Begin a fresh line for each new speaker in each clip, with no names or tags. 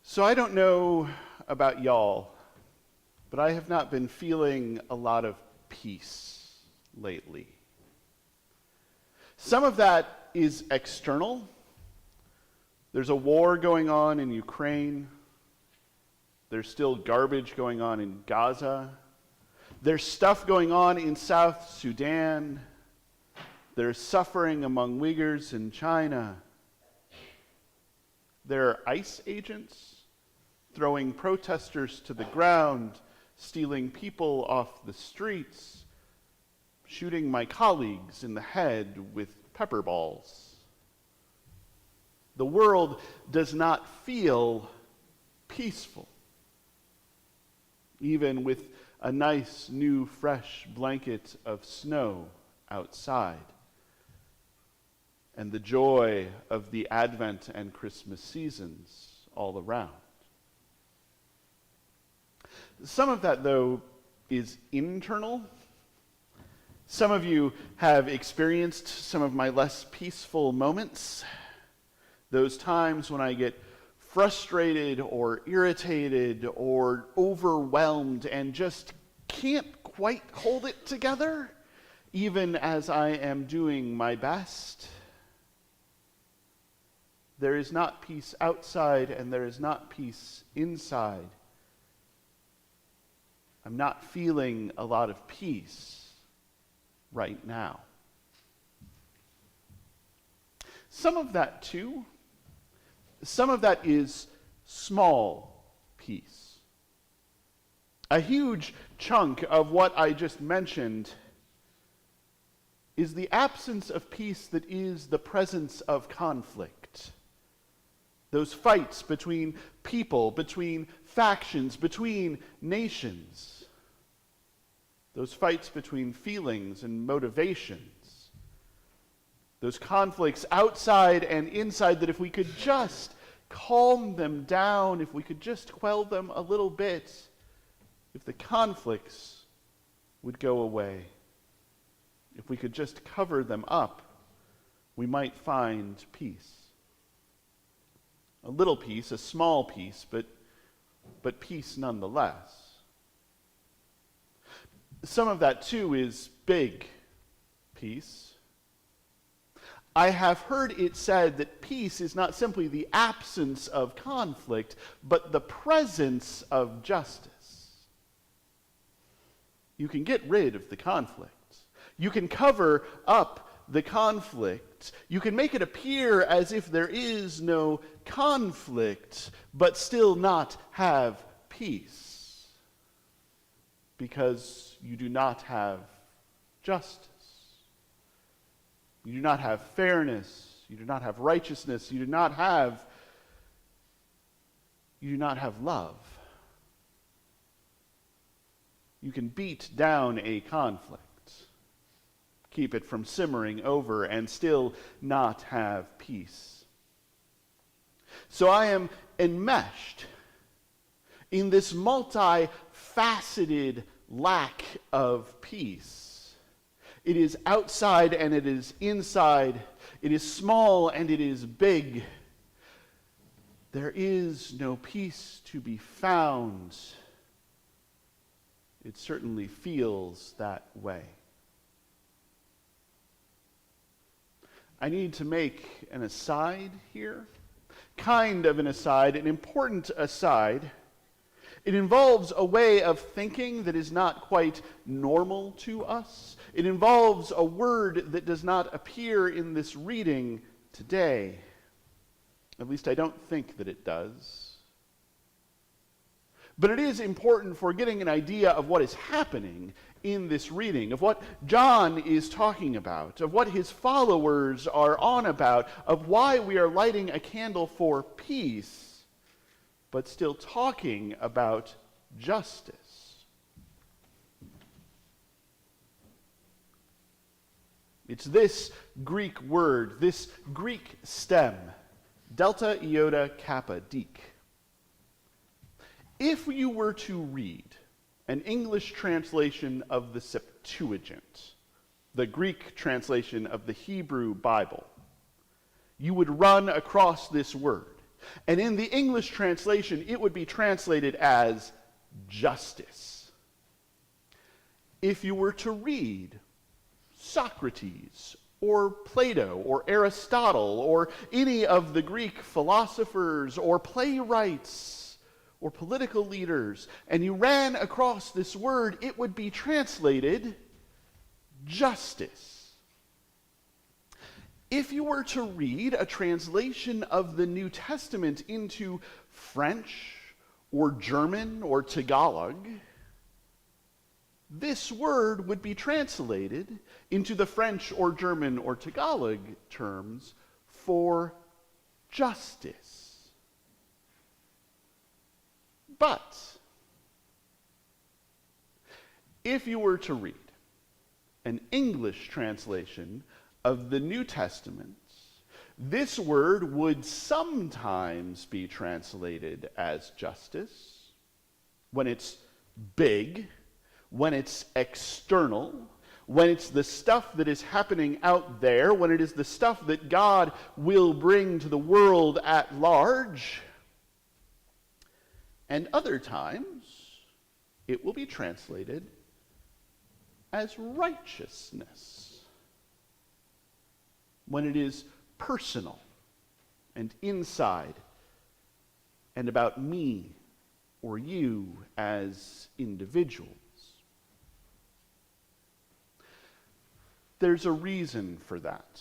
So I don't know about y'all, but I have not been feeling a lot of peace lately. Some of that is external. There's a war going on in Ukraine. There's still garbage going on in Gaza. There's stuff going on in South Sudan. There's suffering among Uyghurs in China. There are ICE agents throwing protesters to the ground, stealing people off the streets, shooting my colleagues in the head with pepper balls. The world does not feel peaceful, even with a nice, new, fresh blanket of snow outside and the joy of the Advent and Christmas seasons all around. Some of that, though, is internal. Some of you have experienced some of my less peaceful moments, those times when I get frustrated or irritated or overwhelmed and just can't quite hold it together, even as I am doing my best. There is not peace outside and there is not peace inside. I'm not feeling a lot of peace right now. Some of that too, some of that is small peace. A huge chunk of what I just mentioned is the absence of peace that is the presence of conflict. Those fights between people, between factions, between nations. Those fights between feelings and motivations. Those conflicts outside and inside that if we could just calm them down, if we could just quell them a little bit, if the conflicts would go away, if we could just cover them up, we might find peace. A little peace, a small peace, but peace nonetheless. Some of that too is big peace. I have heard it said that peace is not simply the absence of conflict, but the presence of justice. You can get rid of the conflict. You can cover up the conflict. You can make it appear as if there is no conflict, but still not have peace. Because you do not have justice. You do not have fairness. You do not have righteousness. You do not have love. You can beat down a conflict, keep it from simmering over, and still not have peace. So I am enmeshed in this multifaceted lack of peace. It is outside and it is inside. It is small and it is big. There is no peace to be found. It certainly feels that way. I need to make an aside here, kind of an aside, an important aside. It involves a way of thinking that is not quite normal to us. It involves a word that does not appear in this reading today. At least I don't think that it does. But it is important for getting an idea of what is happening in this reading, of what John is talking about, of what his followers are on about, of why we are lighting a candle for peace, but still talking about justice. It's this Greek word, this Greek stem, delta iota kappa deke. If you were to read an English translation of the Septuagint, the Greek translation of the Hebrew Bible, you would run across this word. And in the English translation, it would be translated as justice. If you were to read Socrates or Plato or Aristotle or any of the Greek philosophers or playwrights or political leaders, and you ran across this word, it would be translated justice. If you were to read a translation of the New Testament into French or German or Tagalog, this word would be translated into the French or German or Tagalog terms for justice. But if you were to read an English translation of the New Testament, this word would sometimes be translated as justice when it's big, when it's external, when it's the stuff that is happening out there, when it is the stuff that God will bring to the world at large. And other times, it will be translated as righteousness, when it is personal and inside and about me or you as individuals. There's a reason for that.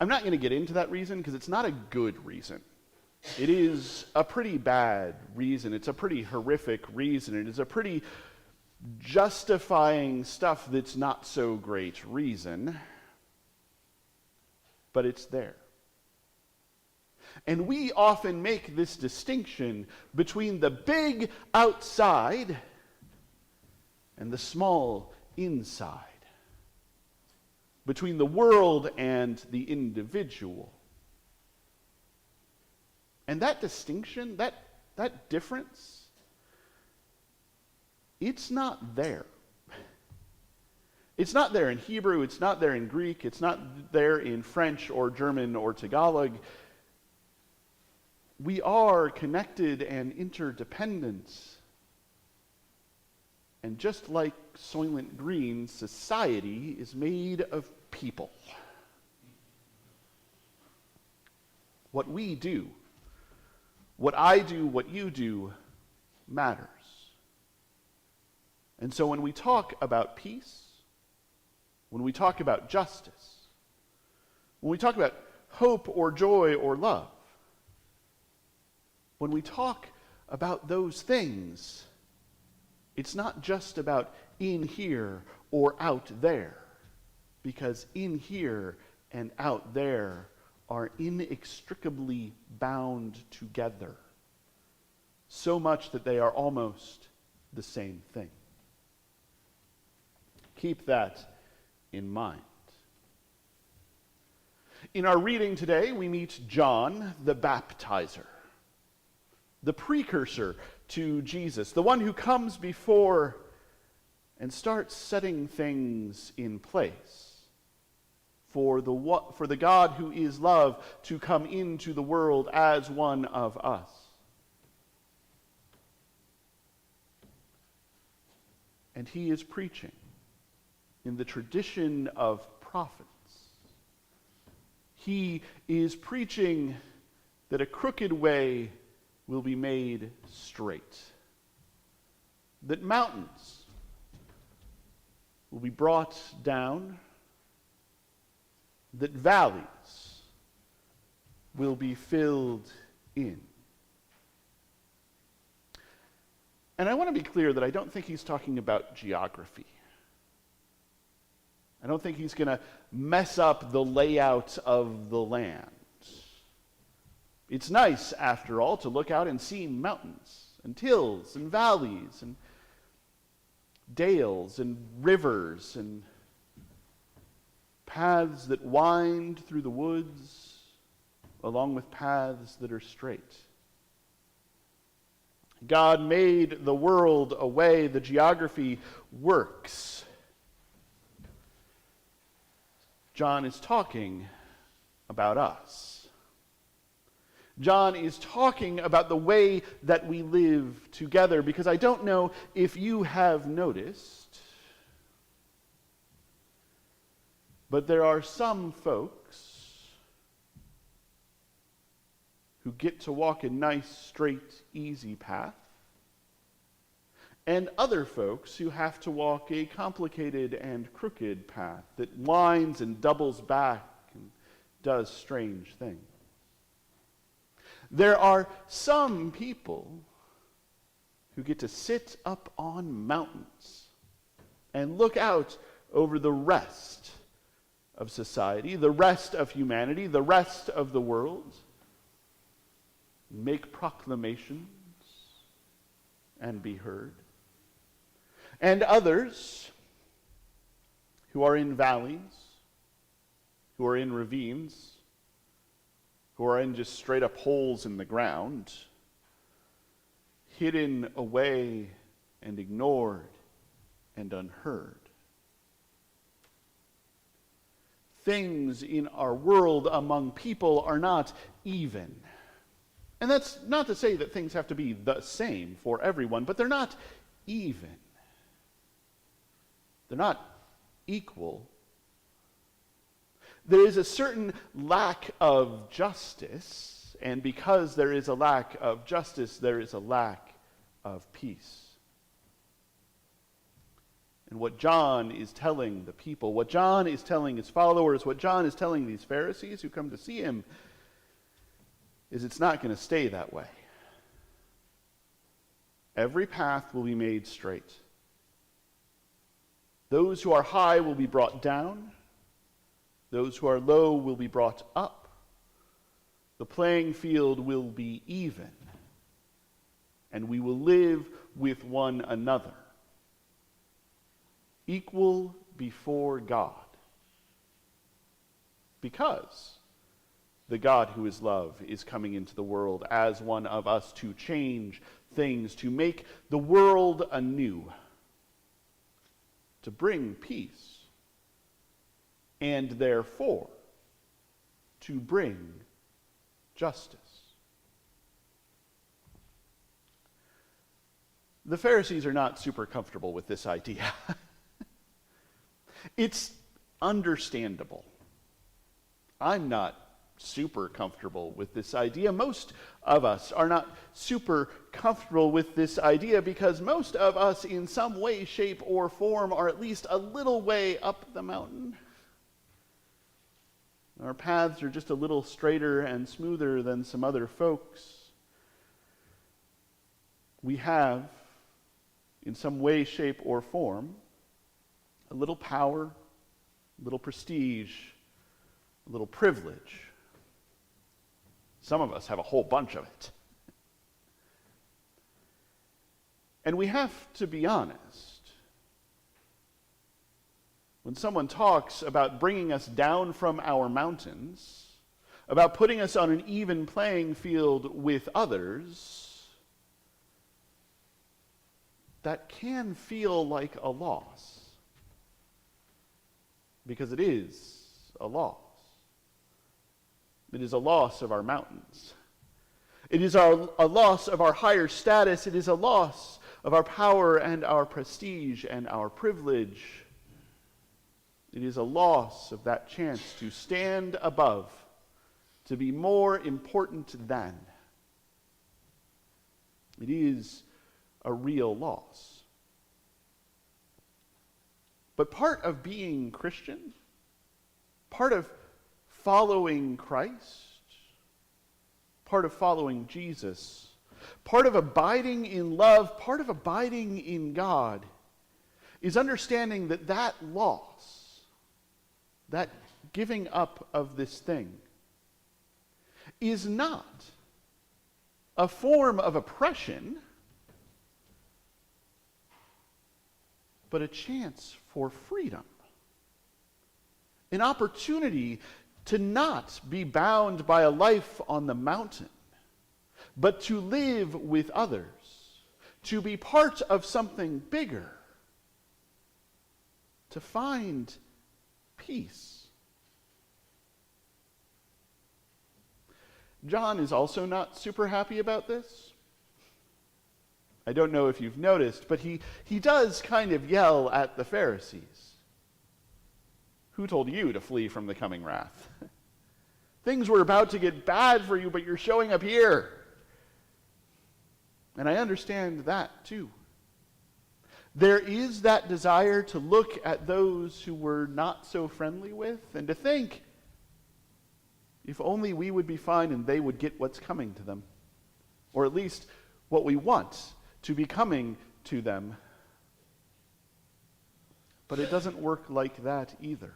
I'm not going to get into that reason because it's not a good reason. It is a pretty bad reason. It's a pretty horrific reason. It is a pretty justifying stuff that's not so great reason. But it's there. And we often make this distinction between the big outside and the small inside, between the world and the individual. And that distinction, that difference, it's not there. It's not there in Hebrew, it's not there in Greek, it's not there in French or German or Tagalog. We are connected and interdependent. And just like Soylent Green, society is made of people. What we do, what I do, what you do, matters. And so when we talk about peace, when we talk about justice, when we talk about hope or joy or love, when we talk about those things, it's not just about in here or out there, because in here and out there are inextricably bound together, so much that they are almost the same thing. Keep that in mind. In our reading today, we meet John the Baptizer, the precursor to Jesus, the one who comes before and starts setting things in place for the God who is love to come into the world as one of us. And he is preaching in the tradition of prophets. He is preaching that a crooked way will be made straight, that mountains will be brought down, that valleys will be filled in. And I want to be clear that I don't think he's talking about geography. I don't think he's going to mess up the layout of the land. It's nice, after all, to look out and see mountains and hills and valleys and dales and rivers and paths that wind through the woods along with paths that are straight. God made the world a way the geography works. John is talking about us. John is talking about the way that we live together, because I don't know if you have noticed, but there are some folks who get to walk a nice, straight, easy path, and other folks who have to walk a complicated and crooked path that winds and doubles back and does strange things. There are some people who get to sit up on mountains and look out over the rest of society, the rest of humanity, the rest of the world, make proclamations and be heard. And others who are in valleys, who are in ravines, who are in just straight up holes in the ground, hidden away and ignored and unheard. Things in our world among people are not even. And that's not to say that things have to be the same for everyone, but they're not even. They're not equal. There is a certain lack of justice, and because there is a lack of justice, there is a lack of peace. And what John is telling the people, what John is telling his followers, what John is telling these Pharisees who come to see him, is it's not going to stay that way. Every path will be made straight. Those who are high will be brought down. Those who are low will be brought up. The playing field will be even. And we will live with one another, equal before God. Because the God who is love is coming into the world as one of us to change things, to make the world anew, to bring peace, and therefore to bring justice. The Pharisees are not super comfortable with this idea. It's understandable. I'm not super comfortable with this idea. Most of us are not super comfortable with this idea because most of us in some way, shape, or form are at least a little way up the mountain. Our paths are just a little straighter and smoother than some other folks. We have, in some way, shape, or form, a little power, a little prestige, a little privilege. Some of us have a whole bunch of it. And we have to be honest. When someone talks about bringing us down from our mountains, about putting us on an even playing field with others, that can feel like a loss. Because it is a loss. It is a loss of our mountains. It is a loss of our higher status. It is a loss of our power and our prestige and our privilege. It is a loss of that chance to stand above, to be more important than. It is a real loss. But part of being Christian, part of following Christ, part of following Jesus, part of abiding in love, part of abiding in God, is understanding that that loss, that giving up of this thing, is not a form of oppression, but a chance for freedom. An opportunity to not be bound by a life on the mountain, but to live with others, to be part of something bigger, to find peace. John is also not super happy about this. I don't know if you've noticed, but he does kind of yell at the Pharisees. Who told you to flee from the coming wrath? Things were about to get bad for you, but you're showing up here. And I understand that too. There is that desire to look at those who we're not so friendly with and to think, if only we would be fine and they would get what's coming to them. Or at least what we want to be coming to them. But it doesn't work like that either.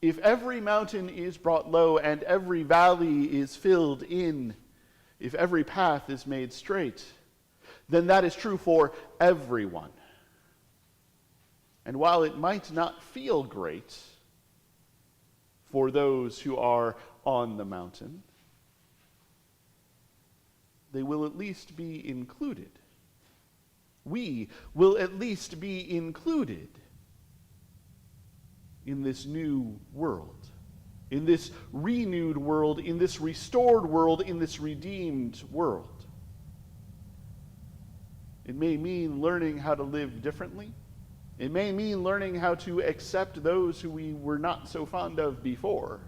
If every mountain is brought low and every valley is filled in, if every path is made straight, then that is true for everyone. And while it might not feel great for those who are on the mountain, they will at least be included. We will at least be included in this new world, in this renewed world, in this restored world, in this redeemed world. It may mean learning how to live differently. It may mean learning how to accept those who we were not so fond of before.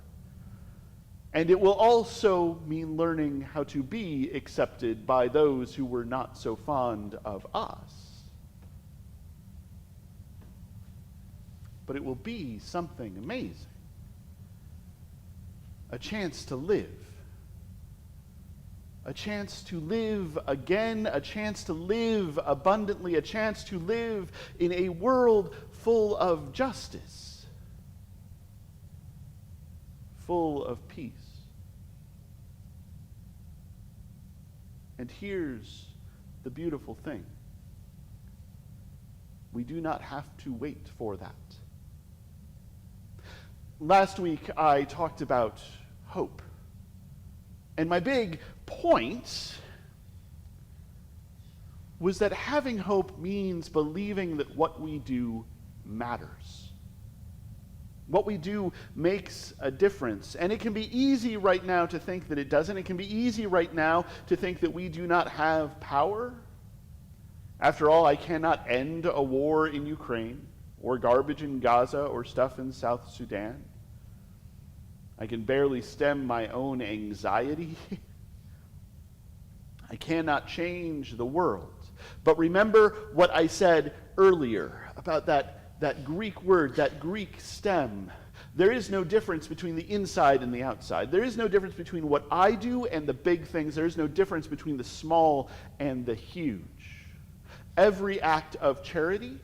And it will also mean learning how to be accepted by those who were not so fond of us. But it will be something amazing. A chance to live. A chance to live again, a chance to live abundantly, a chance to live in a world full of justice, full of peace. And here's the beautiful thing. We do not have to wait for that. Last week I talked about hope. And my big point was that having hope means believing that what we do matters. What we do makes a difference. And it can be easy right now to think that it doesn't. It can be easy right now to think that we do not have power. After all, I cannot end a war in Ukraine, or garbage in Gaza, or stuff in South Sudan. I can barely stem my own anxiety. I cannot change the world. But remember what I said earlier about that Greek word, that Greek stem. There is no difference between the inside and the outside. There is no difference between what I do and the big things. There is no difference between the small and the huge. Every act of charity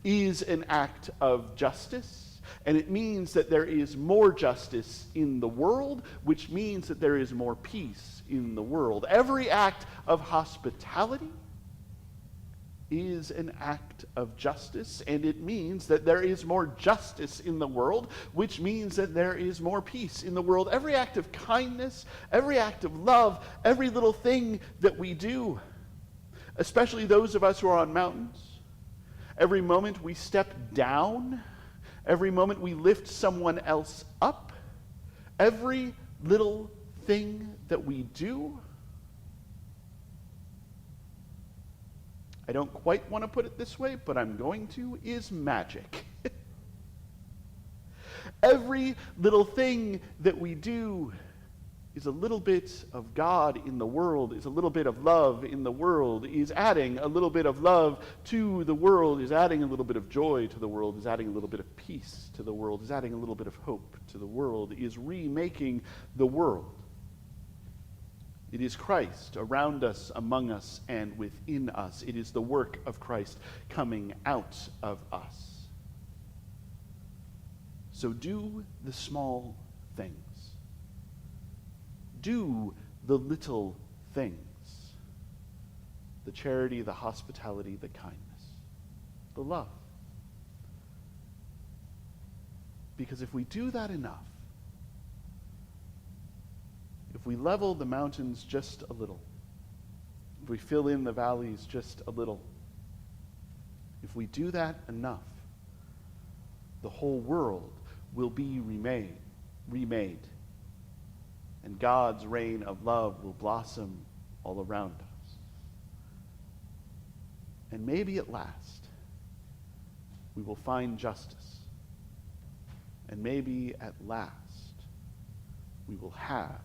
is an act of justice. And it means that there is more justice in the world, which means that there is more peace in the world. Every act of hospitality is an act of justice, and it means that there is more justice in the world, which means that there is more peace in the world. Every act of kindness, every act of love, every little thing that we do, especially those of us who are on mountains, every moment we step down, every moment we lift someone else up, every little thing that we do, I don't quite want to put it this way, but I'm going to, is magic. Every little thing that we do is a little bit of God in the world, is a little bit of love in the world, is adding a little bit of love to the world, is adding a little bit of joy to the world, is adding a little bit of peace to the world, is adding a little bit of hope to the world, is remaking the world. It is Christ around us, among us, and within us. It is the work of Christ coming out of us. So do the small things. Do the little things. The charity, the hospitality, the kindness, the love. Because if we do that enough, if we level the mountains just a little, if we fill in the valleys just a little, if we do that enough, the whole world will be remade. and God's reign of love will blossom all around us. And maybe at last, we will find justice. And maybe at last, we will have